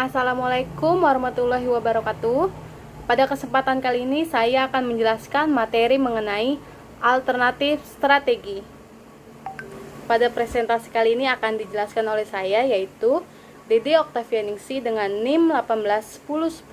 Assalamualaikum warahmatullahi wabarakatuh. Pada kesempatan kali ini saya akan menjelaskan materi mengenai alternatif strategi. Pada presentasi kali ini akan dijelaskan oleh saya, yaitu Dede Oktavianingsi dengan NIM 181010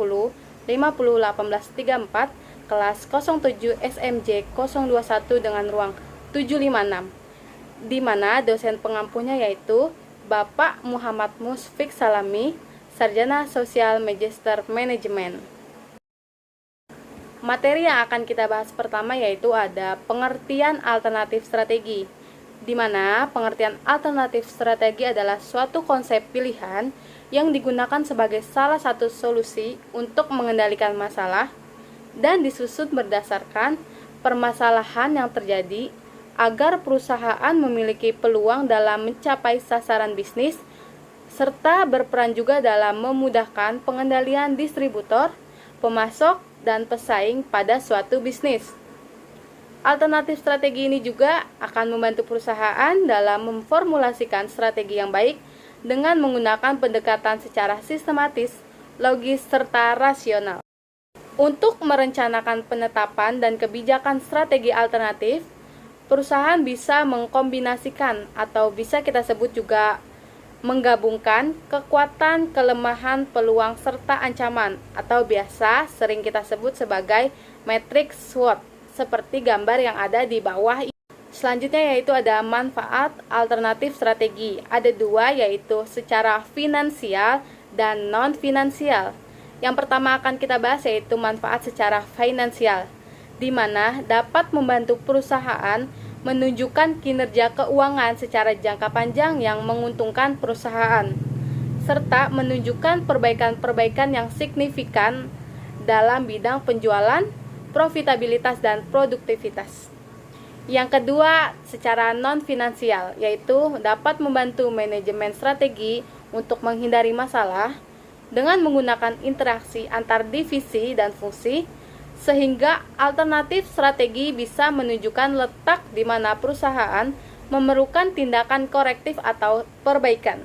501834 kelas 07 SMJ 021 dengan ruang 756, di mana dosen pengampunya yaitu Bapak Muhammad Musfik Salami, Sarjana Sosial Magister Manajemen. Materi yang akan kita bahas pertama yaitu ada pengertian alternatif strategi, di mana pengertian alternatif strategi adalah suatu konsep pilihan yang digunakan sebagai salah satu solusi untuk mengendalikan masalah dan disusun berdasarkan permasalahan yang terjadi agar perusahaan memiliki peluang dalam mencapai sasaran bisnis serta berperan juga dalam memudahkan pengendalian distributor, pemasok, dan pesaing pada suatu bisnis. Alternatif strategi ini juga akan membantu perusahaan dalam memformulasikan strategi yang baik dengan menggunakan pendekatan secara sistematis, logis, serta rasional. Untuk merencanakan penetapan dan kebijakan strategi alternatif, perusahaan bisa mengkombinasikan atau bisa kita sebut juga menggabungkan kekuatan, kelemahan, peluang, serta ancaman atau biasa sering kita sebut sebagai matriks SWOT seperti gambar yang ada di bawah ini. Selanjutnya yaitu ada manfaat alternatif strategi. Ada dua, yaitu secara finansial dan non-finansial. Yang pertama akan kita bahas yaitu manfaat secara finansial, di mana dapat membantu perusahaan menunjukkan kinerja keuangan secara jangka panjang yang menguntungkan perusahaan, serta menunjukkan perbaikan-perbaikan yang signifikan dalam bidang penjualan, profitabilitas, dan produktivitas. Yang kedua, secara non-finansial, yaitu dapat membantu manajemen strategi untuk menghindari masalah dengan menggunakan interaksi antar divisi dan fungsi, sehingga alternatif strategi bisa menunjukkan letak di mana perusahaan memerlukan tindakan korektif atau perbaikan.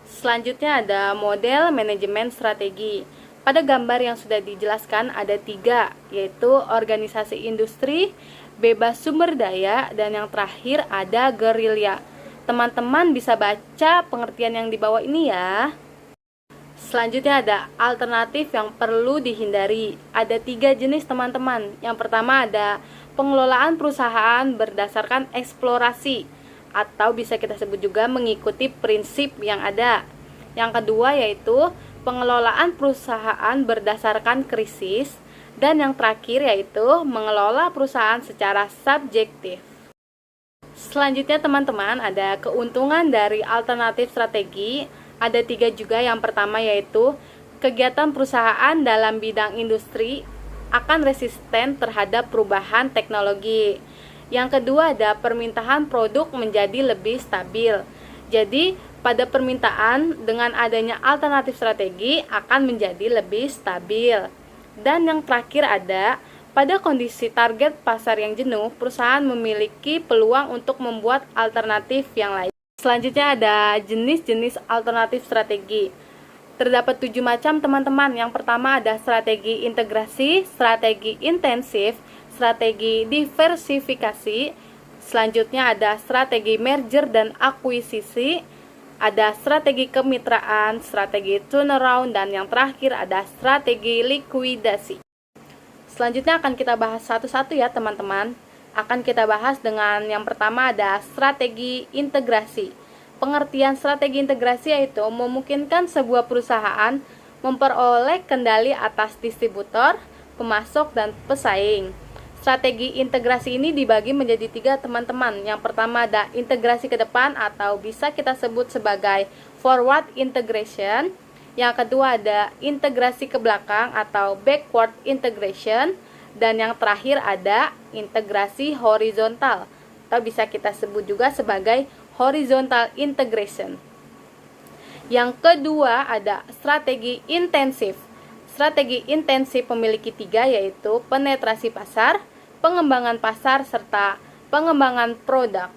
Selanjutnya ada model manajemen strategi. Pada gambar yang sudah dijelaskan ada 3, yaitu organisasi industri, bebas sumber daya, dan yang terakhir ada gerilya. Teman-teman bisa baca pengertian yang di bawah ini ya. Selanjutnya ada alternatif yang perlu dihindari. Ada 3 jenis teman-teman. Yang pertama ada pengelolaan perusahaan berdasarkan eksplorasi atau bisa kita sebut juga mengikuti prinsip yang ada. Yang kedua yaitu pengelolaan perusahaan berdasarkan krisis. Dan yang terakhir yaitu mengelola perusahaan secara subjektif. Selanjutnya teman-teman ada keuntungan dari alternatif strategi. Ada 3 juga. Yang pertama yaitu kegiatan perusahaan dalam bidang industri akan resisten terhadap perubahan teknologi. Yang kedua ada permintaan produk menjadi lebih stabil. Jadi pada permintaan dengan adanya alternatif strategi akan menjadi lebih stabil. Dan yang terakhir ada pada kondisi target pasar yang jenuh, perusahaan memiliki peluang untuk membuat alternatif yang lain. Selanjutnya ada jenis-jenis alternatif strategi. Terdapat 7 macam teman-teman. Yang pertama ada strategi integrasi, strategi intensif, strategi diversifikasi. Selanjutnya ada strategi merger dan akuisisi, ada strategi kemitraan, strategi turnaround, dan yang terakhir ada strategi likuidasi. Selanjutnya akan kita bahas satu-satu ya teman-teman. Akan kita bahas dengan yang pertama ada strategi integrasi. Pengertian strategi integrasi yaitu memungkinkan sebuah perusahaan memperoleh kendali atas distributor, pemasok, dan pesaing. Strategi integrasi ini dibagi menjadi 3 teman-teman. Yang pertama ada integrasi ke depan atau bisa kita sebut sebagai forward integration. Yang kedua ada integrasi ke belakang atau backward integration. Dan yang terakhir ada integrasi horizontal atau bisa kita sebut juga sebagai horizontal integration. Yang kedua ada strategi intensif. Strategi intensif memiliki 3 yaitu penetrasi pasar, pengembangan pasar, serta pengembangan produk.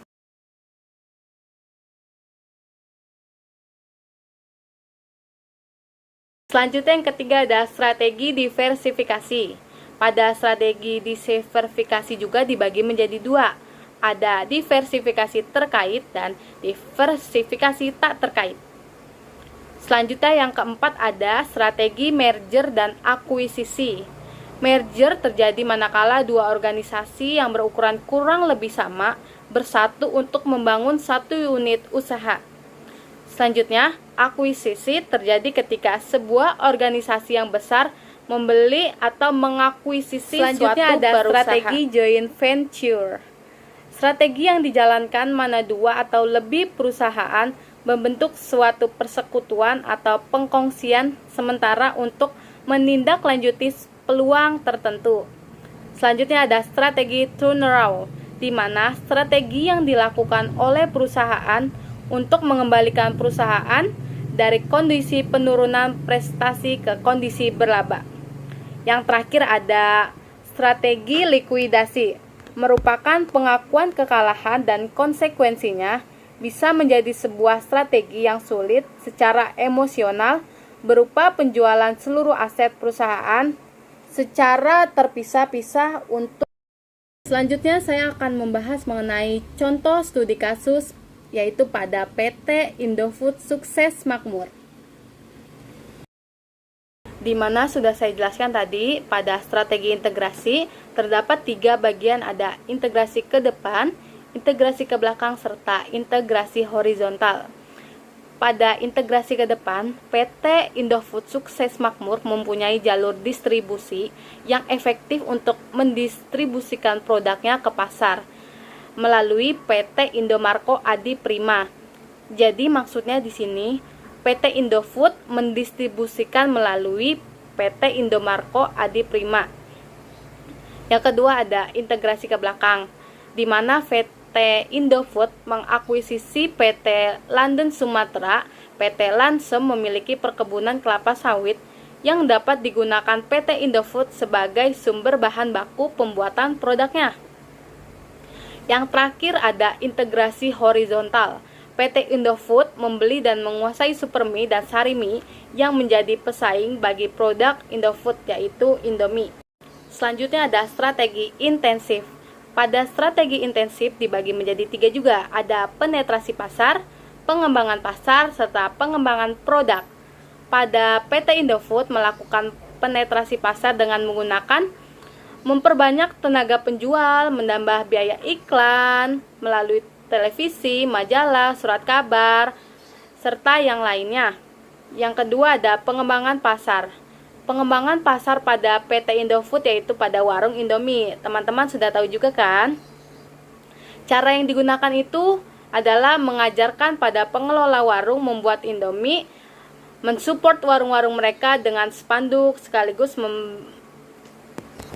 Selanjutnya yang ketiga ada strategi diversifikasi. Pada strategi diversifikasi juga dibagi menjadi dua. Ada diversifikasi terkait dan diversifikasi tak terkait. Selanjutnya yang keempat ada strategi merger dan akuisisi. Merger terjadi manakala dua organisasi yang berukuran kurang lebih sama bersatu untuk membangun satu unit usaha. Selanjutnya, akuisisi terjadi ketika sebuah organisasi yang besar membeli atau mengakuisisi suatu perusahaan. Strategi joint venture. Strategi yang dijalankan mana dua atau lebih perusahaan membentuk suatu persekutuan atau pengkongsian sementara untuk menindaklanjuti peluang tertentu. Selanjutnya ada strategi turnaround, di mana strategi yang dilakukan oleh perusahaan untuk mengembalikan perusahaan dari kondisi penurunan prestasi ke kondisi berlaba. Yang terakhir ada strategi likuidasi, merupakan pengakuan kekalahan dan konsekuensinya bisa menjadi sebuah strategi yang sulit secara emosional berupa penjualan seluruh aset perusahaan secara terpisah-pisah untuk. Selanjutnya saya akan membahas mengenai contoh studi kasus yaitu pada PT Indofood Sukses Makmur. Di mana sudah saya jelaskan tadi, pada strategi integrasi terdapat 3 bagian, ada integrasi ke depan, integrasi ke belakang, serta integrasi horizontal. Pada integrasi ke depan, PT Indofood Sukses Makmur mempunyai jalur distribusi yang efektif untuk mendistribusikan produknya ke pasar melalui PT Indomarko Adi Prima. Jadi maksudnya di sini PT Indofood mendistribusikan melalui PT Indomarko Adi Prima. Yang kedua ada integrasi ke belakang, di mana PT Indofood mengakuisisi PT London Sumatera. PT Lansem memiliki perkebunan kelapa sawit yang dapat digunakan PT Indofood sebagai sumber bahan baku pembuatan produknya. Yang terakhir ada integrasi horizontal. PT Indofood membeli dan menguasai Supermi dan Sarimi yang menjadi pesaing bagi produk Indofood yaitu Indomie. Selanjutnya ada strategi intensif. Pada strategi intensif dibagi menjadi 3 juga, ada penetrasi pasar, pengembangan pasar, serta pengembangan produk. Pada PT Indofood melakukan penetrasi pasar dengan menggunakan memperbanyak tenaga penjual, menambah biaya iklan melalui televisi, majalah, surat kabar, serta yang lainnya. Yang kedua ada pengembangan pasar. Pengembangan pasar pada PT Indofood yaitu pada warung Indomie. Teman-teman sudah tahu juga kan? Cara yang digunakan itu adalah mengajarkan pada pengelola warung membuat Indomie, mensupport warung-warung mereka dengan spanduk sekaligus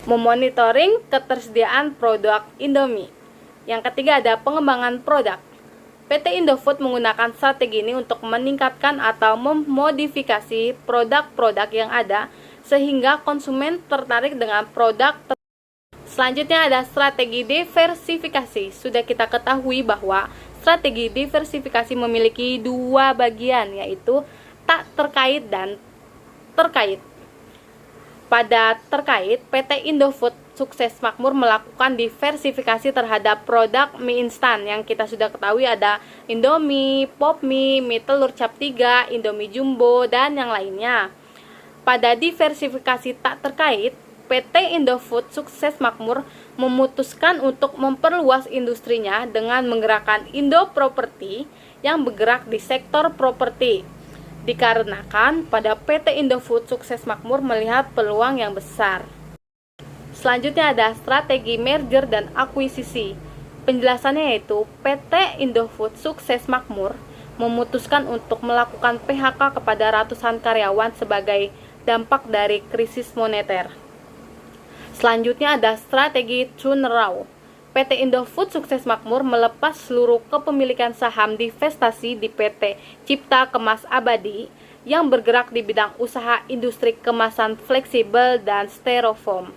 memonitoring ketersediaan produk Indomie. Yang ketiga ada pengembangan produk. PT Indofood menggunakan strategi ini untuk meningkatkan atau memodifikasi produk-produk yang ada sehingga konsumen tertarik dengan produk. Selanjutnya ada strategi diversifikasi. Sudah kita ketahui bahwa strategi diversifikasi memiliki 2 bagian, yaitu tak terkait dan terkait. Pada terkait, PT Indofood Sukses Makmur melakukan diversifikasi terhadap produk mie instan yang kita sudah ketahui ada Indomie, Popmie, mie telur cap 3, Indomie Jumbo, dan yang lainnya. Pada diversifikasi tak terkait, PT Indofood Sukses Makmur memutuskan untuk memperluas industrinya dengan menggerakkan Indo Property yang bergerak di sektor properti. Dikarenakan pada PT Indofood Sukses Makmur melihat peluang yang besar. Selanjutnya ada strategi merger dan akuisisi. Penjelasannya yaitu PT Indofood Sukses Makmur memutuskan untuk melakukan PHK kepada ratusan karyawan sebagai dampak dari krisis moneter. Selanjutnya ada strategi turnaround. PT Indofood Sukses Makmur melepas seluruh kepemilikan saham divestasi di PT Cipta Kemas Abadi yang bergerak di bidang usaha industri kemasan fleksibel dan styrofoam.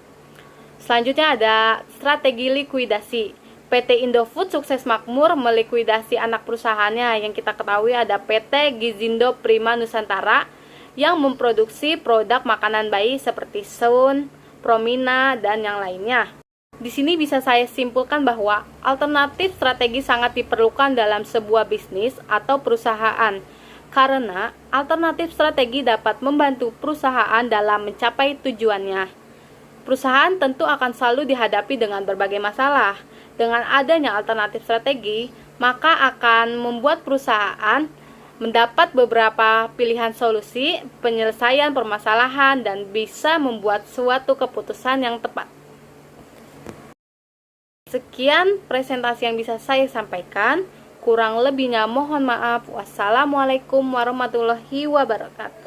Selanjutnya ada strategi likuidasi. PT Indofood Sukses Makmur melikuidasi anak perusahaannya yang kita ketahui ada PT Gizindo Prima Nusantara yang memproduksi produk makanan bayi seperti Sun, Promina, dan yang lainnya. Di sini bisa saya simpulkan bahwa alternatif strategi sangat diperlukan dalam sebuah bisnis atau perusahaan, karena alternatif strategi dapat membantu perusahaan dalam mencapai tujuannya. Perusahaan tentu akan selalu dihadapi dengan berbagai masalah. Dengan adanya alternatif strategi, maka akan membuat perusahaan mendapat beberapa pilihan solusi penyelesaian permasalahan dan bisa membuat suatu keputusan yang tepat. Sekian presentasi yang bisa saya sampaikan. Kurang lebihnya mohon maaf. Wassalamualaikum warahmatullahi wabarakatuh.